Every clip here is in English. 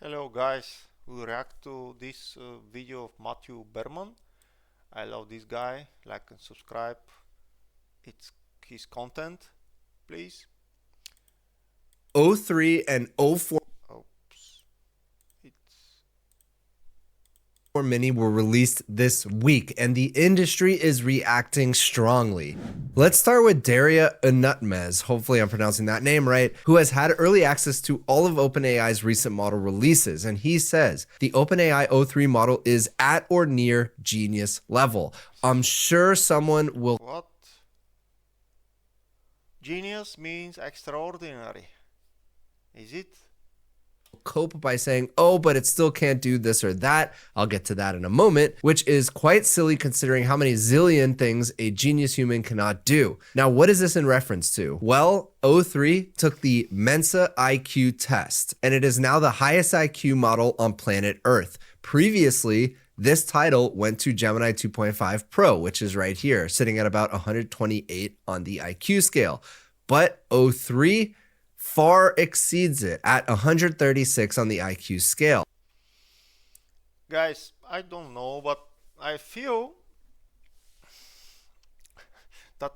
Hello guys, we react to this video of Matthew Berman. I love this guy, like and subscribe. It's his content, please. O3 and O4 Oops. It's Mini were released this week, and the industry is reacting strongly. Let's start with Daria Unutmez, hopefully I'm pronouncing that name right, who has had early access to all of OpenAI's recent model releases, and he says the OpenAI O3 model is at or near genius level. I'm sure someone will what? Genius means extraordinary. Is it? cope by saying, oh, but it still can't do this or that. I'll get to that in a moment, which is quite silly considering how many zillion things a genius human cannot do. Now, what is this in reference to? Well, O3 took the Mensa IQ test, and it is now the highest IQ model on planet Earth. Previously, this title went to Gemini 2.5 Pro, which is right here, sitting at about 128 on the IQ scale. But O3 far exceeds it at 136 on the IQ scale. Guys, I don't know, but I feel that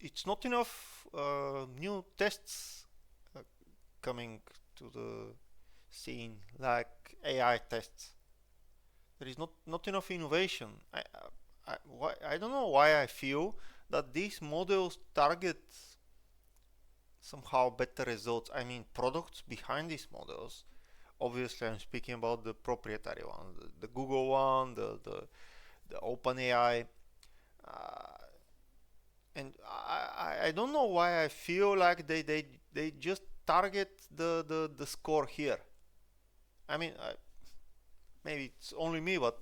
it's not enough new tests coming to the scene like AI tests. There is not enough innovation. I don't know why I feel that these models target somehow better results. I mean, products behind these models. Obviously, I'm speaking about the proprietary one, the Google one, the OpenAI, and I don't know why I feel like they just target the score here. I mean, maybe it's only me, but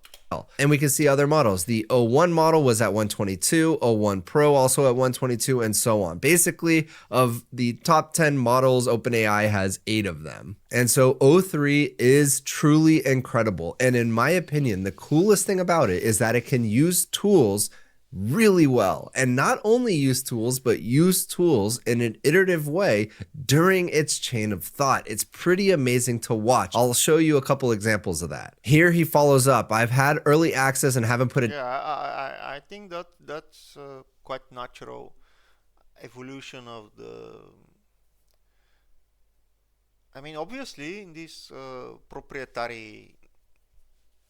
And we can see other models. The O1 model was at 122, O1 Pro also at 122, and so on. Basically, of the top 10 models, OpenAI has 8 of them. And so O3 is truly incredible. And in my opinion, the coolest thing about it is that it can use tools really well, and not only use tools, but use tools in an iterative way during its chain of thought. It's pretty amazing to watch. I'll show you a couple examples of that. Here he follows up. I've had early access and haven't put it. yeah, I think that's quite natural evolution of the. I mean, obviously, in these proprietary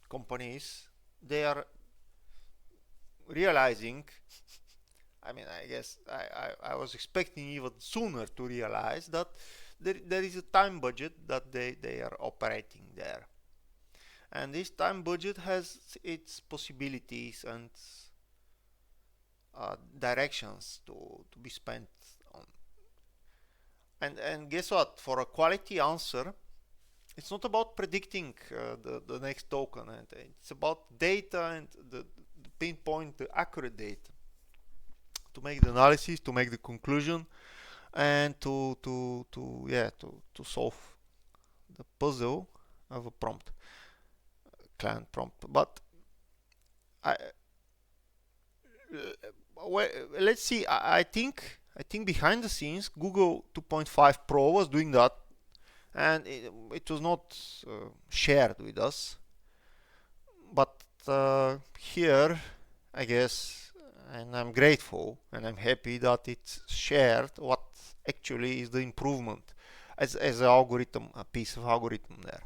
companies, they are realizing. I mean, I guess I was expecting even sooner to realize that there is a time budget that they are operating there, and this time budget has its possibilities and directions to be spent on. And guess what? For a quality answer, it's not about predicting the next token, and it's about data and the pinpoint the accurate data to make the analysis, to make the conclusion, and to solve the puzzle of a prompt, client prompt. But I well, let's see. I think behind the scenes, Google 2.5 Pro was doing that, and it was not shared with us. But here, I guess, and I'm grateful and I'm happy that it's shared what actually is the improvement as an algorithm, a piece of algorithm there.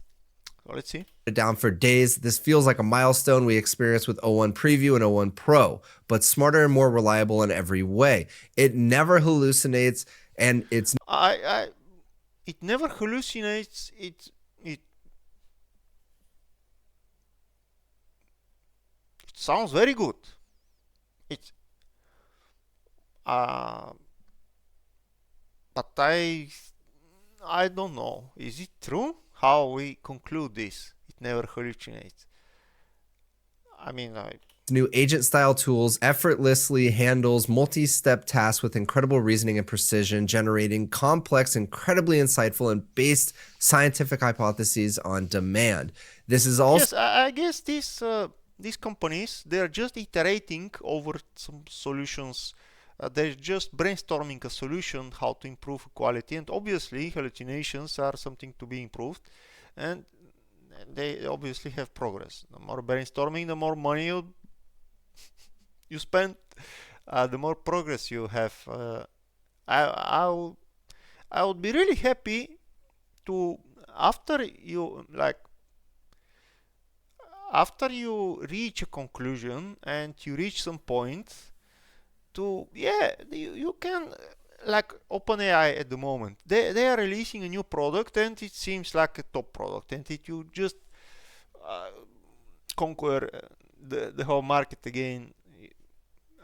So let's see. Down for days. This feels like a milestone we experienced with O1 Preview and O1 Pro, but smarter and more reliable in every way. It never hallucinates, and it never hallucinates. It sounds very good. It but I don't know. Is it true? How we conclude this? It never hallucinates. I mean, new agent-style tools effortlessly handles multi-step tasks with incredible reasoning and precision, generating complex, incredibly insightful, and based scientific hypotheses on demand. This is also yes, I guess these companies, they are just iterating over some solutions they're just brainstorming a solution how to improve quality, and obviously hallucinations are something to be improved, and they obviously have progress. The more brainstorming, the more money you spend, the more progress you have. I I would be really happy to, after you reach a conclusion and you reach some point, to, yeah, you can, like OpenAI at the moment, they are releasing a new product and it seems like a top product, and it you just conquer the whole market again.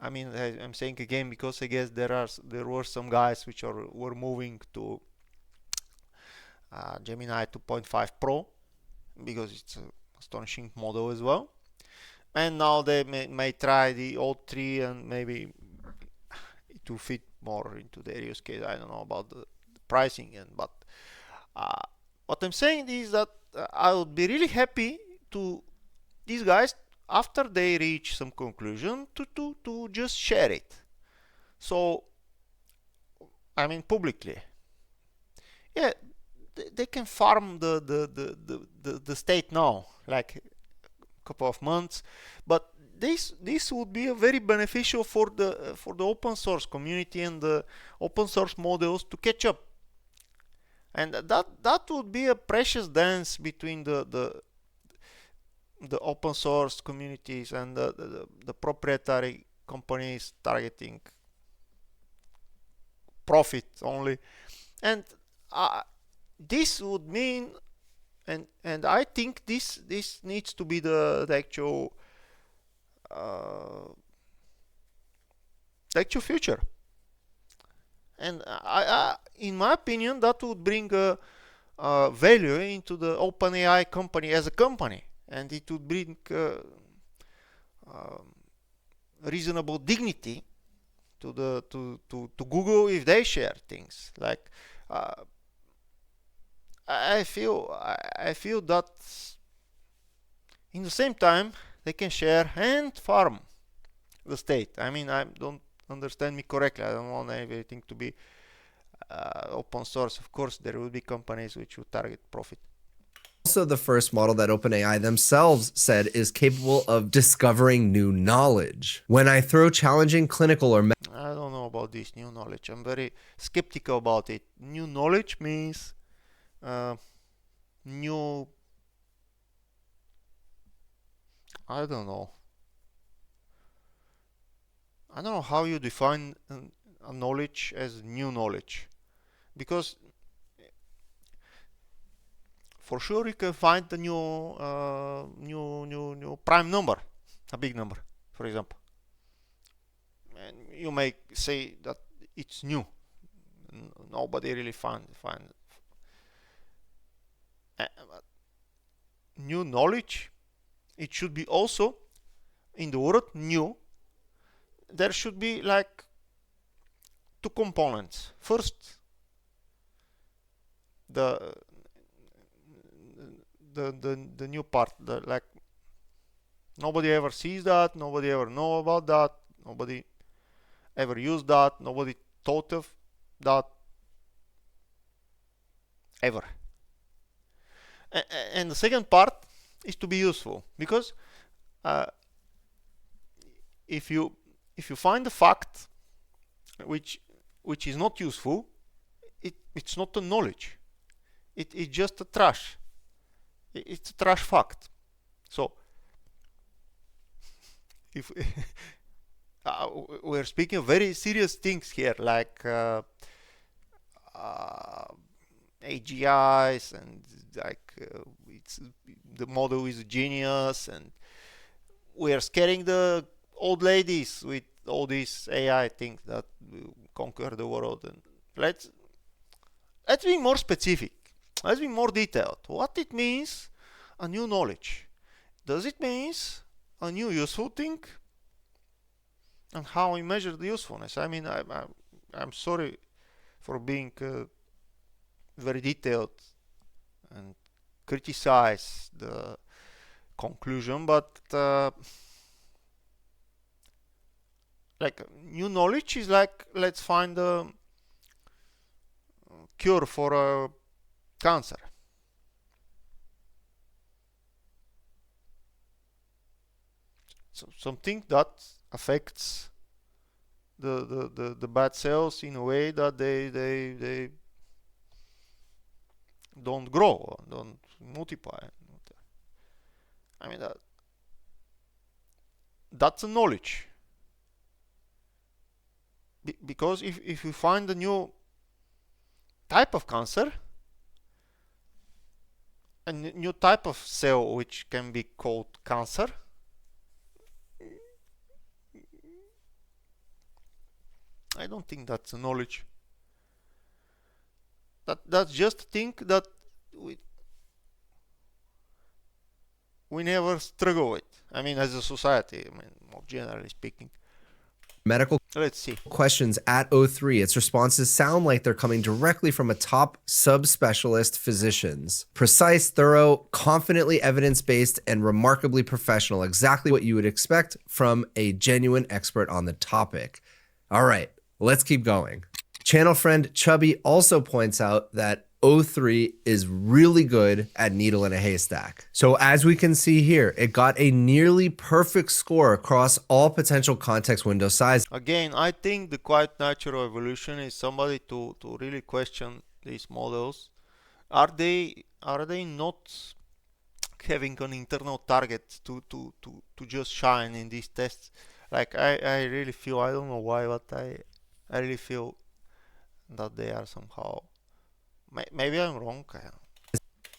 I mean, I'm saying again because I guess there were some guys which were moving to Gemini 2.5 Pro because it's an astonishing model as well, and now they may try the old 3 and maybe it will fit more into their use case. I don't know about the pricing, but what I'm saying is that I would be really happy to these guys, after they reach some conclusion, to just share it. So, I mean, publicly. Yeah, they can farm the state now, like a couple of months, but this would be a very beneficial for the open source community and the open source models to catch up, and that would be a precious dance between the open source communities and the proprietary companies targeting profit only, and this would mean, and I think this needs to be the actual future, and in my opinion, that would bring a value into the OpenAI company as a company, and it would bring reasonable dignity to Google if they share things. Like I feel that in the same time they can share and farm the state. I mean, I don't understand me correctly. I don't want everything to be open source. Of course, there will be companies which will target profit. Also, the first model that OpenAI themselves said is capable of discovering new knowledge. When I throw challenging clinical or I don't know about this new knowledge. I'm very skeptical about it. New knowledge means new, I don't know. I don't know how you define a knowledge as new knowledge, because for sure you can find the new prime number, a big number, for example, and you may say that it's new. Nobody really find new knowledge. It should be also, in the word new, there should be like two components. First, the new part, like nobody ever sees that, nobody ever know about that, nobody ever used that, nobody thought of that ever. And the second part is to be useful, because if you find a fact which is not useful, it's not a knowledge. It's just a trash. It's a trash fact. So if we're speaking of very serious things here, like AGIs, and like it's the model is a genius, and we are scaring the old ladies with all these AI things that will conquer the world. And let's be more specific. Let's be more detailed. What it means, a new knowledge? Does it mean a new useful thing? And how we measure the usefulness? I mean, I'm sorry for being very detailed and criticize the conclusion, but like new knowledge is like, let's find a cure for cancer. So something that affects the bad cells in a way that they don't grow, don't multiply. I mean, that's a knowledge. Because if you find a new type of cancer, a new type of cell which can be called cancer, I don't think that's a knowledge. That's just a thing that we never struggle with. I mean, as a society, I mean, more generally speaking. Medical Let's see. questions at O3. Its responses sound like they're coming directly from a top subspecialist physicians. Precise, thorough, confidently evidence-based, and remarkably professional. Exactly what you would expect from a genuine expert on the topic. All right, let's keep going. Channel friend Chubby also points out that O3 is really good at needle in a haystack. So as we can see here, it got a nearly perfect score across all potential context window sizes. Again, I think the quite natural evolution is somebody to really question these models. Are they not having an internal target to just shine in these tests? Like I really feel, I don't know why, but I really feel that they are somehow, maybe I'm wrong.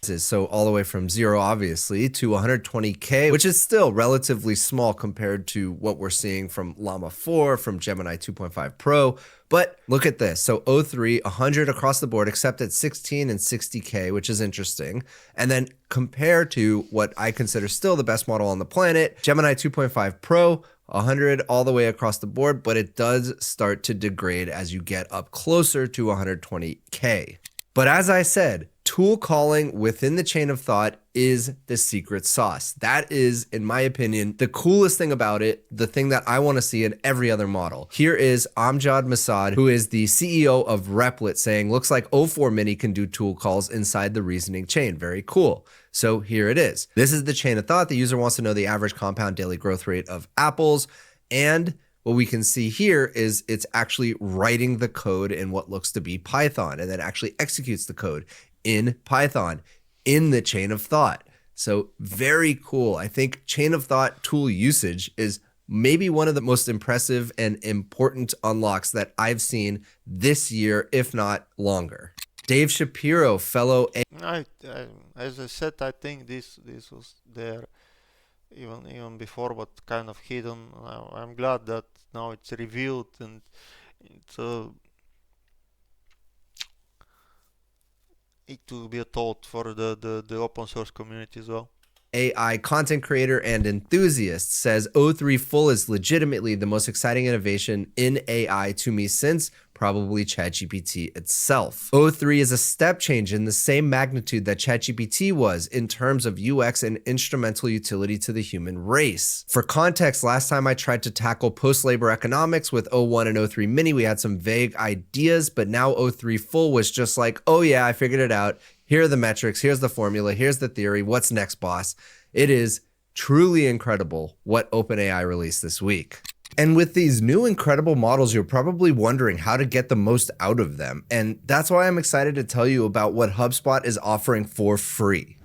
So all the way from 0, obviously, to 120K, which is still relatively small compared to what we're seeing from Llama 4, from Gemini 2.5 Pro. But look at this. So O3, 100 across the board, except at 16 and 60K, which is interesting. And then compare to what I consider still the best model on the planet, Gemini 2.5 Pro, 100 all the way across the board, but it does start to degrade as you get up closer to 120K. But as I said, tool calling within the chain of thought is the secret sauce. That is, in my opinion, the coolest thing about it, the thing that I want to see in every other model. Here is Amjad Masad, who is the CEO of Replit, saying, looks like O4 Mini can do tool calls inside the reasoning chain. Very cool. So here it is. This is the chain of thought. The user wants to know the average compound daily growth rate of apples. And what we can see here is it's actually writing the code in what looks to be Python, and then actually executes the code in Python in the chain of thought. So very cool. I think chain of thought tool usage is maybe one of the most impressive and important unlocks that I've seen this year, if not longer. Dave Shapiro, fellow as I said, I think this was there even before, but kind of hidden. I'm glad that now it's revealed, and it's it will be a thought for the open source community as well. AI content creator and enthusiast, says O3 Full is legitimately the most exciting innovation in AI to me since probably ChatGPT itself. O3 is a step change in the same magnitude that ChatGPT was in terms of UX and instrumental utility to the human race. For context, last time I tried to tackle post-labor economics with O1 and O3 Mini, we had some vague ideas, but now O3 Full was just like, oh yeah, I figured it out. Here are the metrics, here's the formula, here's the theory, what's next, boss? It is truly incredible what OpenAI released this week. And with these new incredible models, you're probably wondering how to get the most out of them. And that's why I'm excited to tell you about what HubSpot is offering for free.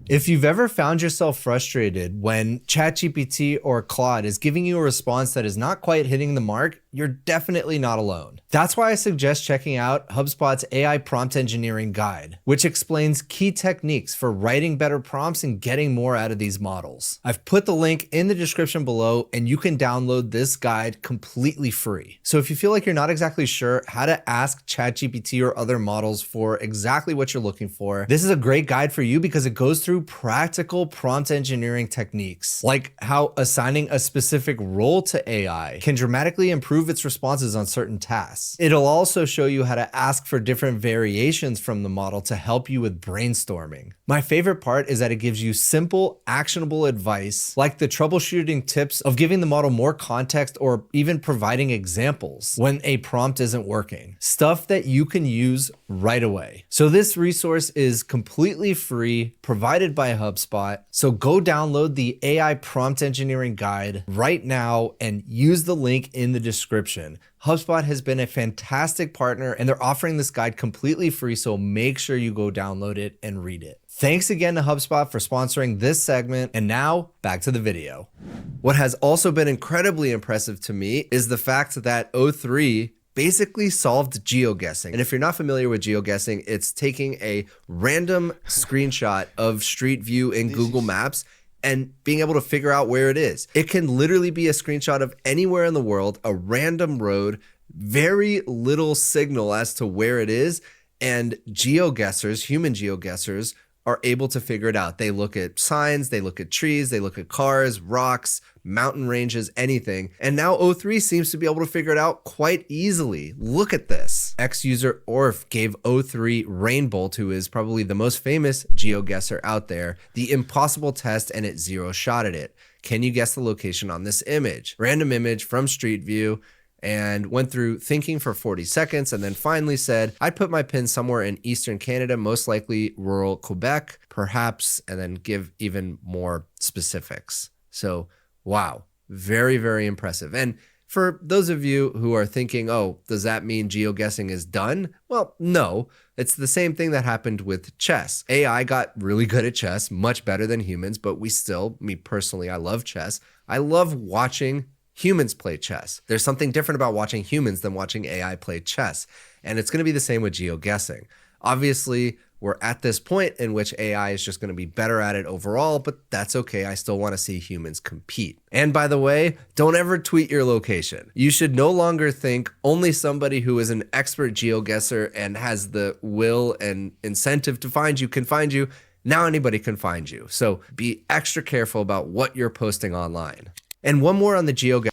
If you've ever found yourself frustrated when ChatGPT or Claude is giving you a response that is not quite hitting the mark, you're definitely not alone. That's why I suggest checking out HubSpot's AI Prompt Engineering Guide, which explains key techniques for writing better prompts and getting more out of these models. I've put the link in the description below, and you can download this guide completely free. So if you feel like you're not exactly sure how to ask ChatGPT or other models for exactly what you're looking for, this is a great guide for you because it goes through practical prompt engineering techniques, like how assigning a specific role to AI can dramatically improve improve its responses on certain tasks. It'll also show you how to ask for different variations from the model to help you with brainstorming. My favorite part is that it gives you simple, actionable advice, like the troubleshooting tips of giving the model more context or even providing examples when a prompt isn't working. Stuff that you can use right away. So this resource is completely free, provided by HubSpot. So go download the AI Prompt Engineering Guide right now and use the link in the description. HubSpot has been a fantastic partner and they're offering this guide completely free, so make sure you go download it and read it. Thanks again to HubSpot for sponsoring this segment, and now back to the video. What has also been incredibly impressive to me is the fact that O3 basically solved geoguessing. And if you're not familiar with geoguessing, it's taking a random screenshot of Street View in Google Maps and being able to figure out where it is. It can literally be a screenshot of anywhere in the world, a random road, very little signal as to where it is, and geoguessers, human geoguessers, are able to figure it out. They look at signs, they look at trees, they look at cars, rocks, mountain ranges, anything. And now O3 seems to be able to figure it out quite easily. Look at this. Ex-user Orf gave O3 Rainbolt, who is probably the most famous geoguesser out there, the impossible test, and it zero-shotted it. Can you guess the location on this image? Random image from Street View, and went through thinking for 40 seconds and then finally said, I'd put my pin somewhere in Eastern Canada, most likely rural Quebec, perhaps, and then give even more specifics. So, wow, very, very impressive. And for those of you who are thinking, oh, does that mean geoguessing is done? Well, no, it's the same thing that happened with chess. AI got really good at chess, much better than humans, but we still, me personally, I love chess. I love watching humans play chess. There's something different about watching humans than watching AI play chess. And it's going to be the same with geoguessing. Obviously, we're at this point in which AI is just going to be better at it overall, but that's okay. I still want to see humans compete. And by the way, don't ever tweet your location. You should no longer think only somebody who is an expert geoguesser and has the will and incentive to find you can find you. Now anybody can find you. So be extra careful about what you're posting online. And one more on the geoguesser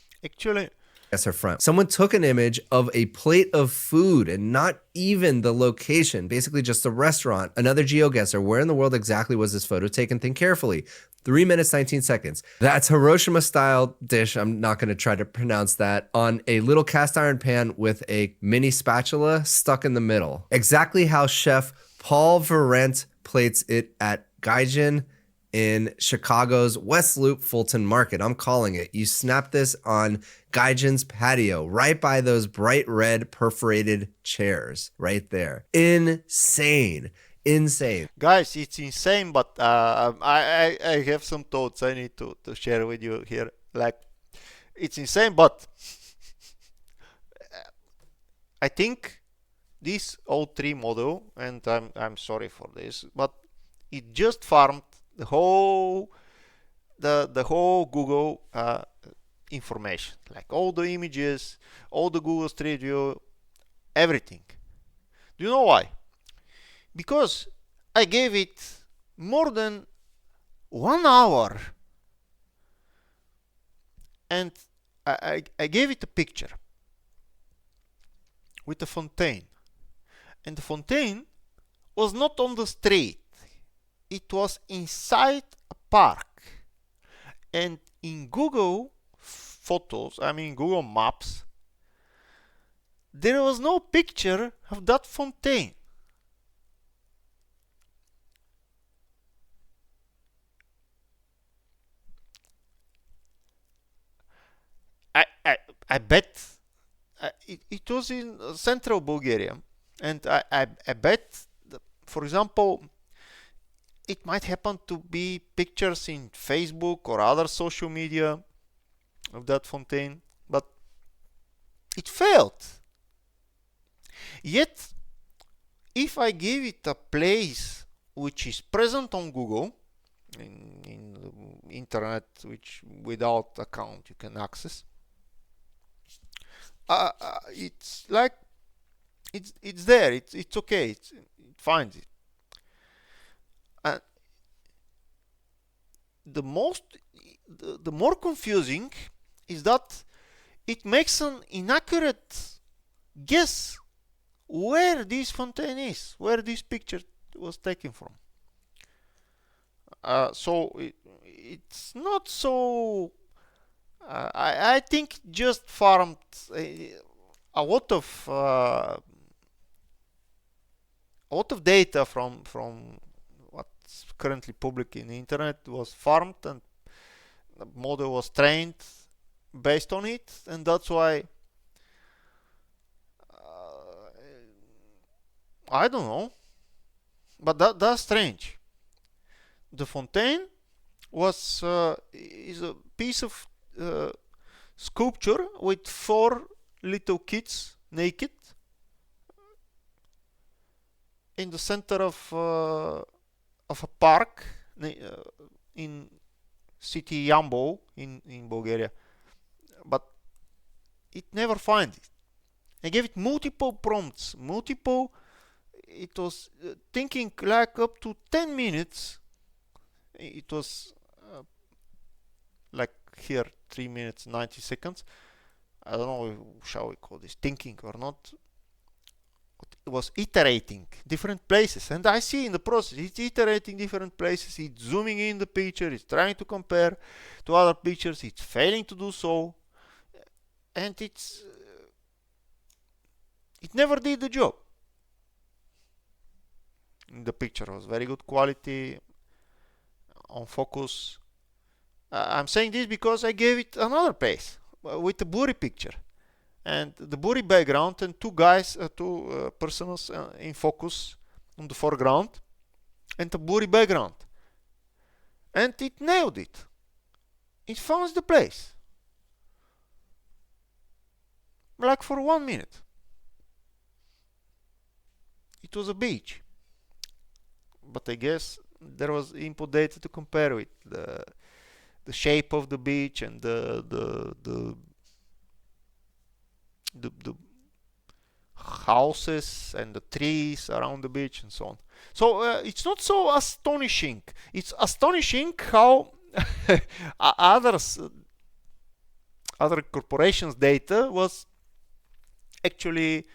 front. Someone took an image of a plate of food and not even the location, basically just a restaurant. Another geoguesser, where in the world exactly was this photo taken? Think carefully. 3 minutes, 19 seconds. That's Hiroshima style dish. I'm not going to try to pronounce that, on a little cast iron pan with a mini spatula stuck in the middle. Exactly how chef Paul Verrent plates it at Gaijin in Chicago's West Loop Fulton Market. I'm calling it. You snap this on Gaijin's patio, right by those bright red perforated chairs right there. Insane. Insane. Guys, it's insane, but I have some thoughts I need to share with you here. Like, it's insane, but I think this O3 model, and I'm sorry for this, but it just farmed the whole Google information, like all the images, all the Google Street View, everything. Do you know why? Because I gave it more than 1 hour, and I gave it a picture with a fontaine, and the fontaine was not on the street. It was inside a park, and in Google Photos, I mean Google Maps, there was no picture of that fontaine. I bet it was in central Bulgaria, and I bet, for example, it might happen to be pictures in Facebook or other social media of that fontaine, but it failed. Yet, if I give it a place which is present on Google, in the internet, which without account you can access, it's like it's there. It's okay. It finds it. The more confusing is that it makes an inaccurate guess where this fountain is, where this picture was taken from. So it's not so. I think just farmed a lot of data from what's currently public in the internet was farmed, and the model was trained based on it, and that's why I don't know, but that's strange. The fountain is a piece of sculpture with 4 little kids naked in the center of a park in city Yambo in Bulgaria, but it never finds it. I gave it multiple prompts, it was thinking like up to 10 minutes. It was like here 3 minutes 90 seconds. I don't know, shall we call this thinking or not. It was iterating different places, and I see in the process it's iterating different places, it's zooming in the picture, it's trying to compare to other pictures, it's failing to do so, and it never did the job. The picture was very good quality, on focus. I'm saying this because I gave it another place with a buri picture, and the buri background, and two persons in focus on the foreground, and the buri background, and it nailed it. It found the place, like for 1 minute. It was a beach, but I guess there was input data to compare with the shape of the beach and the houses and the trees around the beach and so on. So it's not so astonishing. It's astonishing how other corporations' data was actually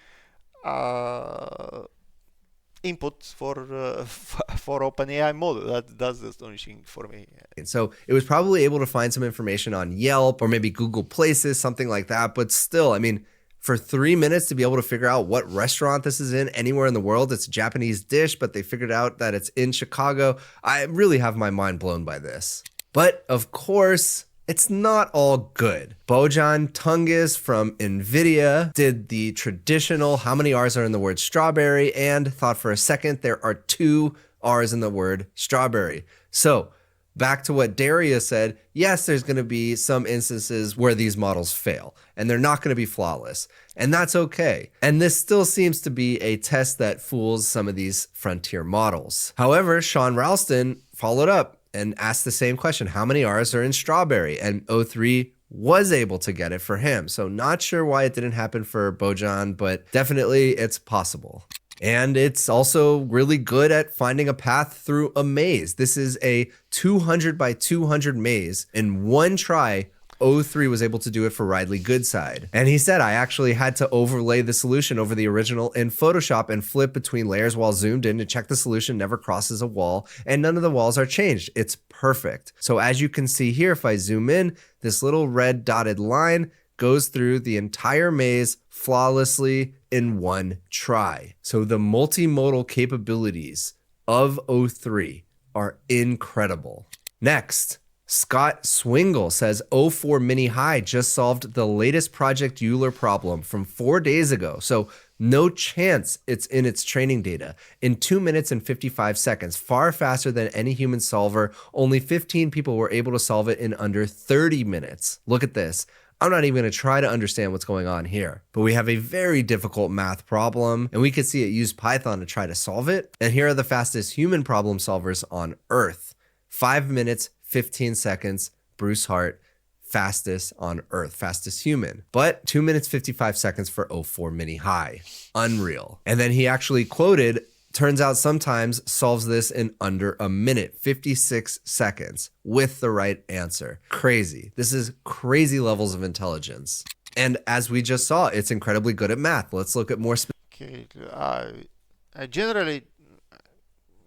input for OpenAI model. That's astonishing for me. And so it was probably able to find some information on Yelp or maybe Google Places, something like that. But still, I mean, for 3 minutes to be able to figure out what restaurant this is in anywhere in the world, it's a Japanese dish, but they figured out that it's in Chicago. I really have my mind blown by this. But of course, it's not all good. Bojan Tungiz from NVIDIA did the traditional how many R's are in the word strawberry and thought for a second there are 2 R's in the word strawberry. So back to what Daria said, yes, there's going to be some instances where these models fail and they're not going to be flawless, and that's okay. And this still seems to be a test that fools some of these frontier models. However, Sean Ralston followed up and asked the same question, how many R's are in strawberry? And O3 was able to get it for him. So not sure why it didn't happen for Bojan, but definitely it's possible. And it's also really good at finding a path through a maze. This is a 200 by 200 maze. In one try, O3 was able to do it for Ridley Goodside. And he said, I actually had to overlay the solution over the original in Photoshop and flip between layers while zoomed in to check the solution never crosses a wall and none of the walls are changed. It's perfect. So as you can see here, if I zoom in, this little red dotted line goes through the entire maze flawlessly in one try. So the multimodal capabilities of O3 are incredible. Next, Scott Swingle says O4 Mini High just solved the latest Project Euler problem from 4 days ago. So no chance it's in its training data. In 2 minutes and 55 seconds, far faster than any human solver. Only 15 people were able to solve it in under 30 minutes. Look at this. I'm not even going to try to understand what's going on here, but we have a very difficult math problem and we could see it use Python to try to solve it. And here are the fastest human problem solvers on Earth. 5 minutes, 15 seconds, Bruce Hart, fastest on Earth, fastest human. But 2 minutes, 55 seconds for O4 Mini High. Unreal. And then he actually quoted, turns out sometimes solves this in under a minute, 56 seconds with the right answer. Crazy. This is crazy levels of intelligence. And as we just saw, it's incredibly good at math. Let's look at more Okay, I generally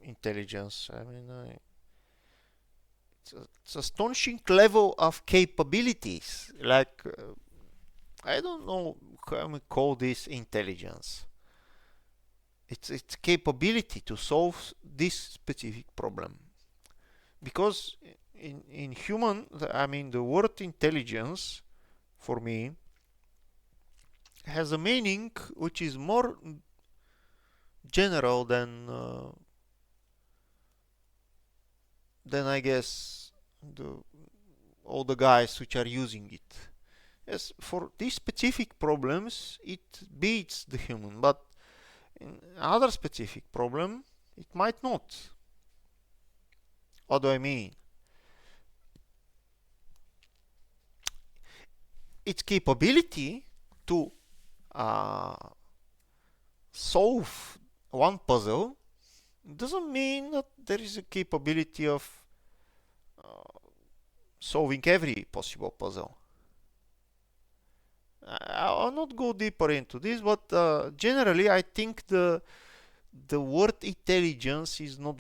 intelligence. I mean, it's astonishing level of capabilities. Like I don't know how we call this intelligence. It's capability to solve this specific problem. Because in human, I mean, the word intelligence for me has a meaning which is more general than I guess all the guys which are using it. Yes, for these specific problems it beats the human, but in other specific problem it might not. What do I mean? Its capability to solve one puzzle doesn't mean that there is a capability of solving every possible puzzle. I'll not go deeper into this, but generally I think the word intelligence is not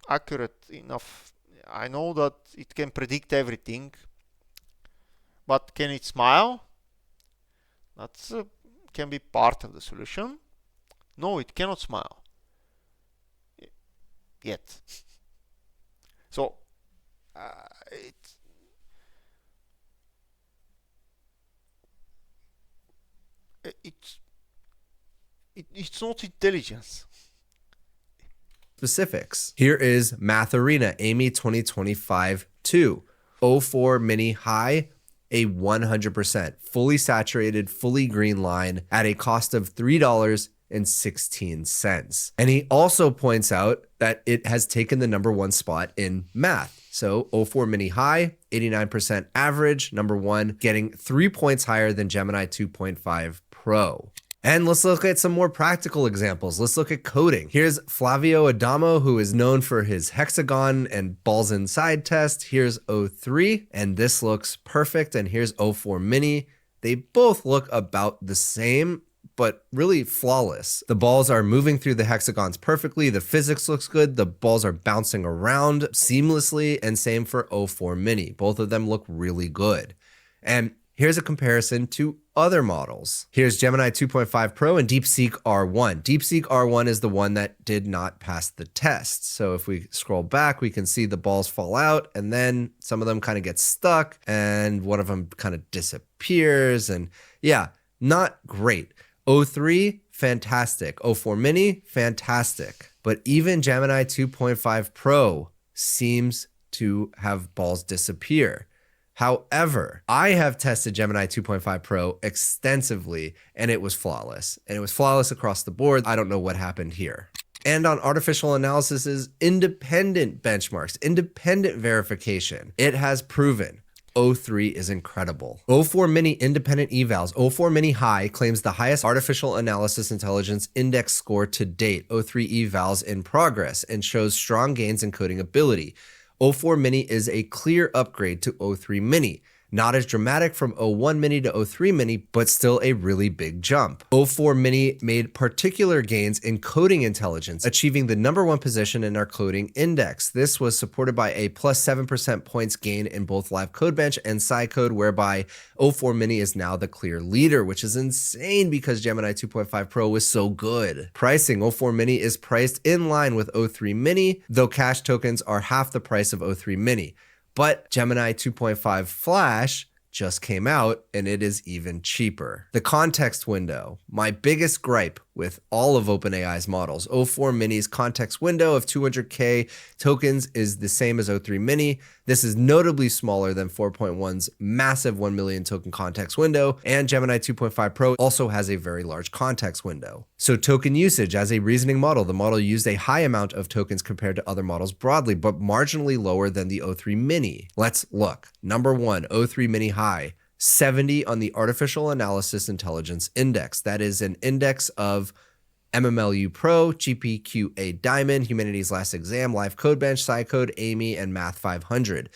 accurate enough. I know that it can predict everything, but can it smile? That's can be part of the solution. No, it cannot smile yet. So it's it's not intelligence. specifics. Here is Math Arena AIME 2025 2. O4 Mini High, a 100% fully saturated, fully green line at a cost of $3.16. And he also points out that it has taken the #1 spot in math. So O4 Mini High, 89% average, #1, getting 3 points higher than Gemini 2.5 Pro. And let's look at some more practical examples. Let's look at coding. Here's Flavio Adamo, who is known for his hexagon and balls inside test. Here's O3, and this looks perfect. And here's O4 Mini. They both look about the same, but really flawless. The balls are moving through the hexagons perfectly. The physics looks good. The balls are bouncing around seamlessly, and same for O4 Mini. Both of them look really good. And here's a comparison to other models. Here's Gemini 2.5 Pro and DeepSeek R1. DeepSeek R1 is the one that did not pass the test. So if we scroll back, we can see the balls fall out, and then some of them kind of get stuck, and one of them kind of disappears. And yeah, not great. O3, fantastic. O4 Mini, fantastic. But even Gemini 2.5 Pro seems to have balls disappear. However, I have tested Gemini 2.5 Pro extensively, and it was flawless. And it was flawless across the board. I don't know what happened here. And on artificial analysis's independent benchmarks, independent verification, it has proven O3 is incredible. O4 Mini independent evals. O4 Mini High claims the highest artificial analysis intelligence index score to date. O3 evals in progress and shows strong gains in coding ability. O4 Mini is a clear upgrade to O3 Mini. Not as dramatic from O1 Mini to O3 Mini, but still a really big jump. O4 Mini made particular gains in coding intelligence, achieving the #1 position in our coding index. This was supported by a plus 7% points gain in both Live Codebench and SciCode, whereby O4 Mini is now the clear leader, which is insane because Gemini 2.5 Pro was so good. Pricing, O4 Mini is priced in line with O3 Mini, though cash tokens are half the price of O3 Mini. But Gemini 2.5 Flash just came out, and it is even cheaper. The context window, my biggest gripe with all of OpenAI's models. O4 Mini's context window of 200K tokens is the same as O3 Mini. This is notably smaller than 4.1's massive 1 million token context window, and Gemini 2.5 Pro also has a very large context window. So token usage, as a reasoning model, the model used a high amount of tokens compared to other models broadly, but marginally lower than the O3 Mini. Let's look. #1, O3 Mini High. 70 on the Artificial Analysis Intelligence Index. That is an index of MMLU Pro, GPQA Diamond, Humanities Last Exam, Live Codebench, SciCode, AIME, and Math 500.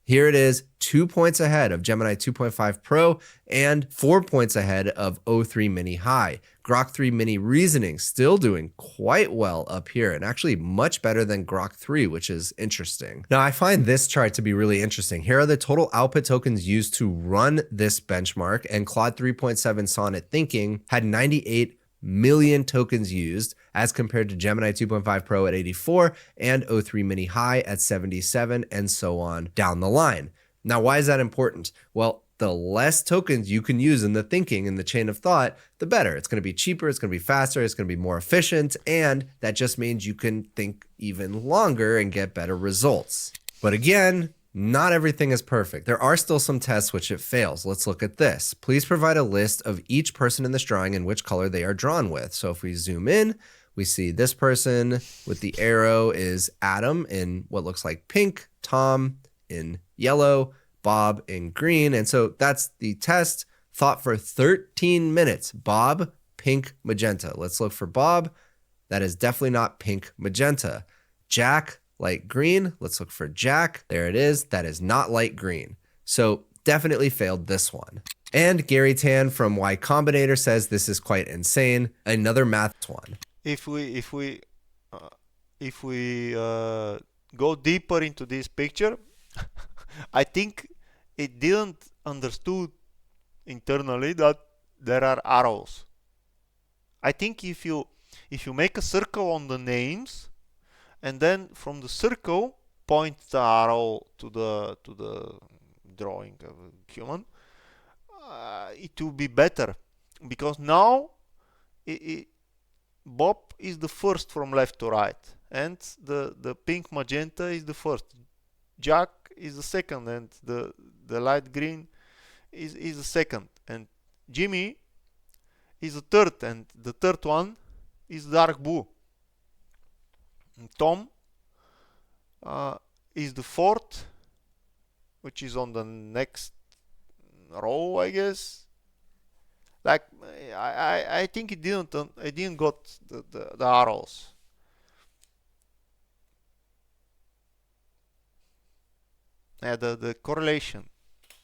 Here it is, 2 points ahead of Gemini 2.5 Pro and 4 points ahead of O3 Mini High. Grok 3 Mini Reasoning still doing quite well up here and actually much better than Grok 3, which is interesting. Now, I find this chart to be really interesting. Here are the total output tokens used to run this benchmark, and Claude 3.7 Sonnet Thinking had 98 million tokens used as compared to Gemini 2.5 Pro at 84 and O3 Mini High at 77 and so on down the line. Now, why is that important? Well, the less tokens you can use in the thinking in the chain of thought, the better. It's going to be cheaper, it's going to be faster, it's going to be more efficient, and that just means you can think even longer and get better results. But again, not everything is perfect. There are still some tests which it fails. Let's look at this. Please provide a list of each person in this drawing and which color they are drawn with. So if we zoom in, we see this person with the arrow is Adam in what looks like pink, Tom in yellow, Bob in green. And so that's the test. Thought for 13 minutes. Bob, pink, magenta. Let's look for Bob. That is definitely not pink, magenta. Jack, light green. Let's look for Jack. There it is. That is not light green. So definitely failed this one. And Gary Tan from Y Combinator says this is quite insane. Another math one. If we go deeper into this picture, I think it didn't understood internally that there are arrows. I think if you make a circle on the names, and then from the circle point the arrow to the drawing of a human, it will be better, because now Bob is the first from left to right, and the pink magenta is the first. Jack is the second, and the light green is the second, and Jimmy is the third, and the third one is dark blue. And Tom is the fourth, which is on the next row, I guess. Like I think it didn't got the arrows. Yeah, the correlation.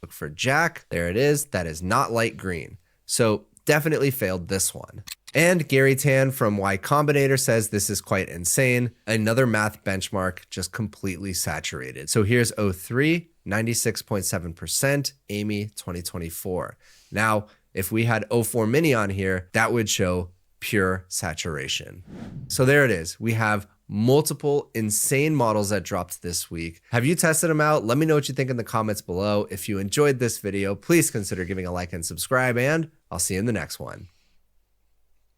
Look for Jack. There it is. That is not light green. So definitely failed this one. And Gary Tan from Y Combinator says this is quite insane. Another math benchmark just completely saturated. So here's O3, 96.7%, Amy 2024. Now, if we had O4 Mini on here, that would show pure saturation. So there it is. We have multiple insane models that dropped this week. Have you tested them out? Let me know what you think in the comments below. If you enjoyed this video, please consider giving a like and subscribe, and I'll see you in the next one.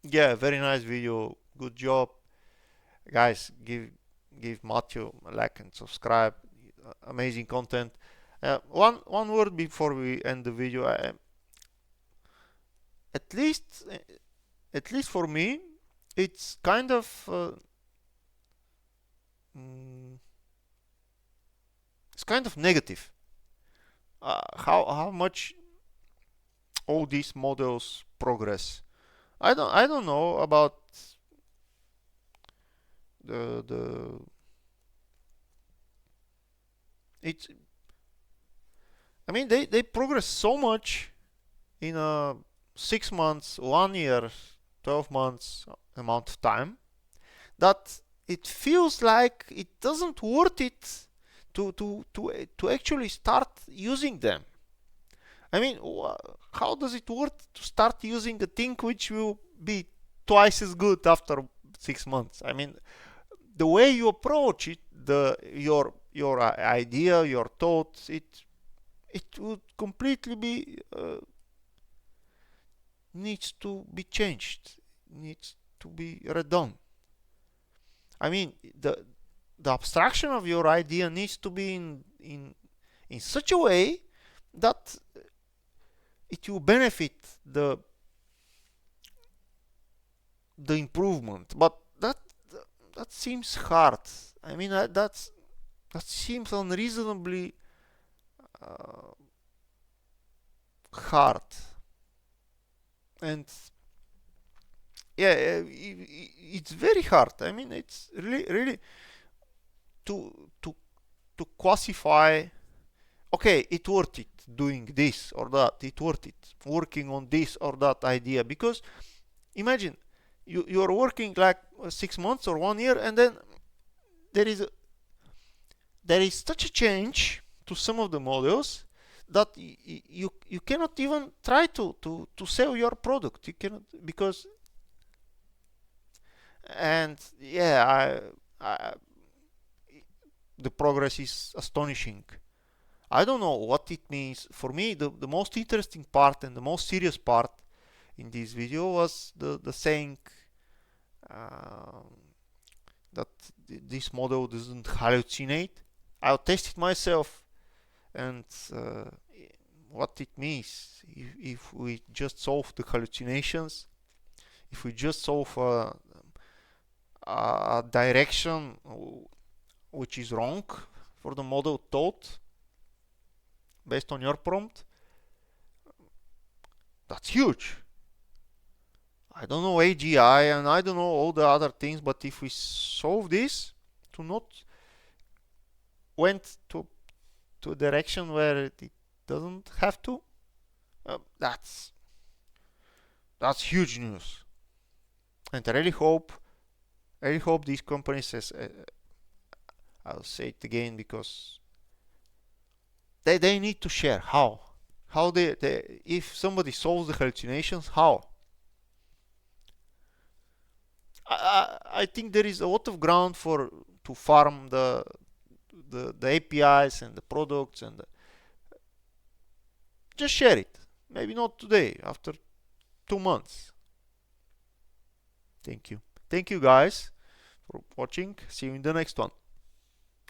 Yeah, very nice video. Good job, guys. Give Matthew a like and subscribe. Amazing content. One word before we end the video. At least for me, it's kind of negative. How much all these models progress. I don't know about it's. I mean, they progress so much in a 6 months, 1 year, 12 months amount of time, that it feels like it doesn't worth it to actually start using them. I mean, how does it worth to start using a thing which will be twice as good after 6 months? I mean, the way you approach it, your idea, your thoughts, it would completely be needs to be changed, needs to be redone. I mean, the abstraction of your idea needs to be in such a way that it will benefit the improvement. But that seems hard. I mean, that seems unreasonably hard. And yeah, it's very hard. I mean, it's really to classify okay, it worth it doing this or that, it worth it working on this or that idea. Because imagine you are working like 6 months or 1 year, and then there is such a change to some of the models that you cannot even try to sell your product. You cannot, because, and yeah, the progress is astonishing. I don't know what it means. For me, the most interesting part and the most serious part in this video was the saying uh, that this model doesn't hallucinate. I'll test it myself, and what it means if we just solve the hallucinations, if we just solve a direction which is wrong for the model thought based on your prompt, that's huge. I don't know AGI and I don't know all the other things, but if we solve this to not went to a direction where it doesn't have to, that's huge news. And I really hope these companies, as I'll say it again, because they need to share how they if somebody solves the hallucinations, how. I think there is a lot of ground to farm the APIs and the products, and just share it. Maybe not today, after 2 months. Thank you guys for watching. See you in the next one.